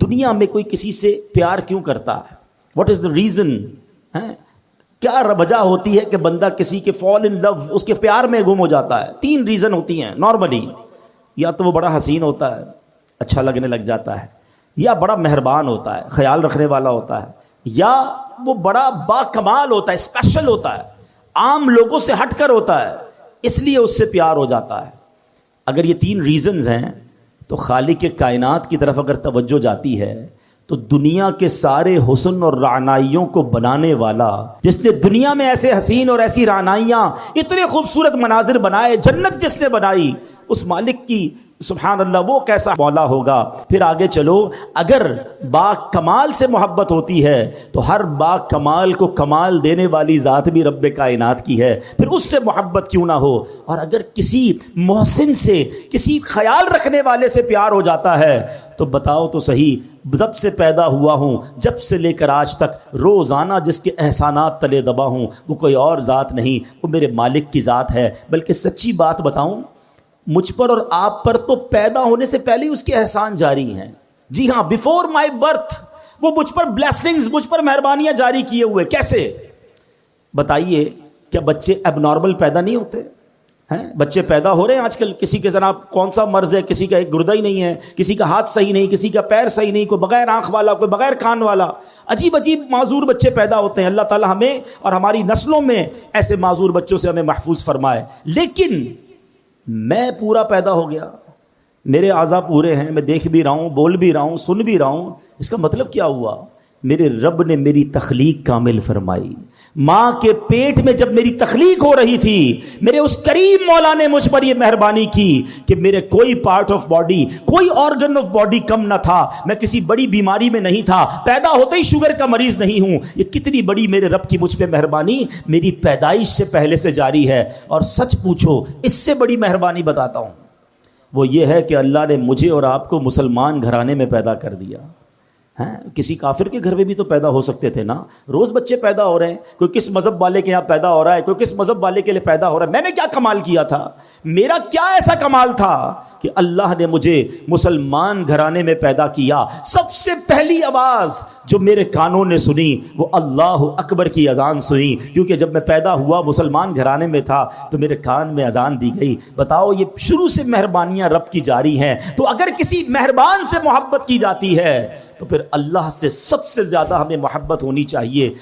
دنیا میں کوئی کسی سے پیار کیوں کرتا ہے؟ What is the reason? کیا وجہ ہوتی ہے کہ بندہ کسی کے فال ان لو، اس کے پیار میں گم ہو جاتا ہے؟ 3 ریزن ہوتی ہیں نارملی. یا تو وہ بڑا حسین ہوتا ہے، اچھا لگنے لگ جاتا ہے، یا بڑا مہربان ہوتا ہے، خیال رکھنے والا ہوتا ہے، یا وہ بڑا با کمال ہوتا ہے، اسپیشل ہوتا ہے، عام لوگوں سے ہٹ کر ہوتا ہے، اس لیے اس سے پیار ہو جاتا ہے. اگر یہ 3 ریزنز ہیں تو خالق کائنات کی طرف اگر توجہ جاتی ہے تو دنیا کے سارے حسن اور رعنائیوں کو بنانے والا، جس نے دنیا میں ایسے حسین اور ایسی رعنائیاں، اتنے خوبصورت مناظر بنائے، جنت جس نے بنائی، اس مالک کی سبحان اللہ وہ کیسا مولا ہوگا. پھر آگے چلو، اگر با کمال سے محبت ہوتی ہے تو ہر با کمال کو کمال دینے والی ذات بھی رب کائنات کی ہے، پھر اس سے محبت کیوں نہ ہو. اور اگر کسی محسن سے، کسی خیال رکھنے والے سے پیار ہو جاتا ہے تو بتاؤ تو صحیح، جب سے پیدا ہوا ہوں، جب سے لے کر آج تک روزانہ جس کے احسانات تلے دبا ہوں، وہ کوئی اور ذات نہیں، وہ میرے مالک کی ذات ہے. بلکہ سچی بات بتاؤں، مجھ پر اور آپ پر تو پیدا ہونے سے پہلے ہی اس کے احسان جاری ہیں. جی ہاں، بیفور مائی برتھ وہ مجھ پر بلیسنگز، مجھ پر مہربانیاں جاری کیے ہوئے. کیسے بتائیے؟ کیا بچے اب نارمل پیدا نہیں ہوتے ہیں؟ بچے پیدا ہو رہے ہیں آج کل، کسی کے جناب کون سا مرض ہے، کسی کا ایک گردہ ہی نہیں ہے، کسی کا ہاتھ صحیح نہیں، کسی کا پیر صحیح نہیں، کوئی بغیر آنکھ والا، کوئی بغیر کان والا. عجیب عجیب معذور بچے پیدا ہوتے ہیں. اللہ تعالی ہمیں اور ہماری نسلوں میں ایسے معذور بچوں سے ہمیں محفوظ فرمائے. لیکن میں پورا پیدا ہو گیا، میرے اعضاء پورے ہیں، میں دیکھ بھی رہا ہوں، بول بھی رہا ہوں، سن بھی رہا ہوں. اس کا مطلب کیا ہوا؟ میرے رب نے میری تخلیق کامل فرمائی. ماں کے پیٹ میں جب میری تخلیق ہو رہی تھی، میرے اس کریم مولا نے مجھ پر یہ مہربانی کی کہ میرے کوئی پارٹ آف باڈی، کوئی آرگن آف باڈی کم نہ تھا، میں کسی بڑی بیماری میں نہیں تھا، پیدا ہوتے ہی شوگر کا مریض نہیں ہوں. یہ کتنی بڑی میرے رب کی مجھ پہ مہربانی میری پیدائش سے پہلے سے جاری ہے. اور سچ پوچھو، اس سے بڑی مہربانی بتاتا ہوں، وہ یہ ہے کہ اللہ نے مجھے اور آپ کو مسلمان گھرانے میں پیدا کر دیا. کسی کافر کے گھر میں بھی تو پیدا ہو سکتے تھے نا. روز بچے پیدا ہو رہے ہیں، کوئی کس مذہب والے کے یہاں پیدا ہو رہا ہے، کوئی کس مذہب والے کے لیے پیدا ہو رہا ہے. میں نے کیا کمال کیا تھا؟ میرا کیا ایسا کمال تھا کہ اللہ نے مجھے مسلمان گھرانے میں پیدا کیا. سب سے پہلی آواز جو میرے کانوں نے سنی وہ اللہ اکبر کی اذان سنی، کیونکہ جب میں پیدا ہوا مسلمان گھرانے میں تھا تو میرے کان میں اذان دی گئی. بتاؤ، یہ شروع سے مہربانیاں رب کی جاری ہیں. تو اگر کسی مہربان سے محبت کی جاتی ہے تو پھر اللہ سے سب سے زیادہ ہمیں محبت ہونی چاہیے.